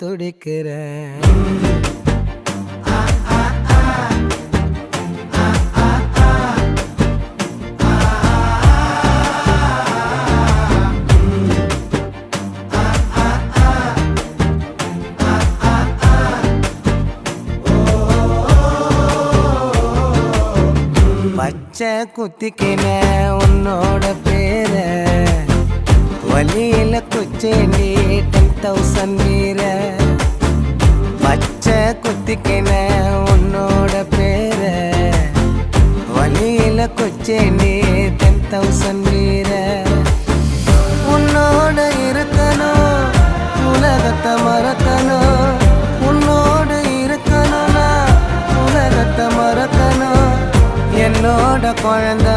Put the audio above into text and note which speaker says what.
Speaker 1: துடிக்கிறேன். பச்சை குத்திக்கின உன்னோட பேர வலியில குச்சேண்டி 10,000 வீர. பச்சை குத்திக்கின உன்னோட பேர வலியில குச்சேண்டி 10,000 வீர. உன்னோட இருக்கணும் உலகத்தை மறக்கணும், உன்னோடு இருக்கணும்னா உலகத்தை மறக்கணும். என்னோட குழந்தை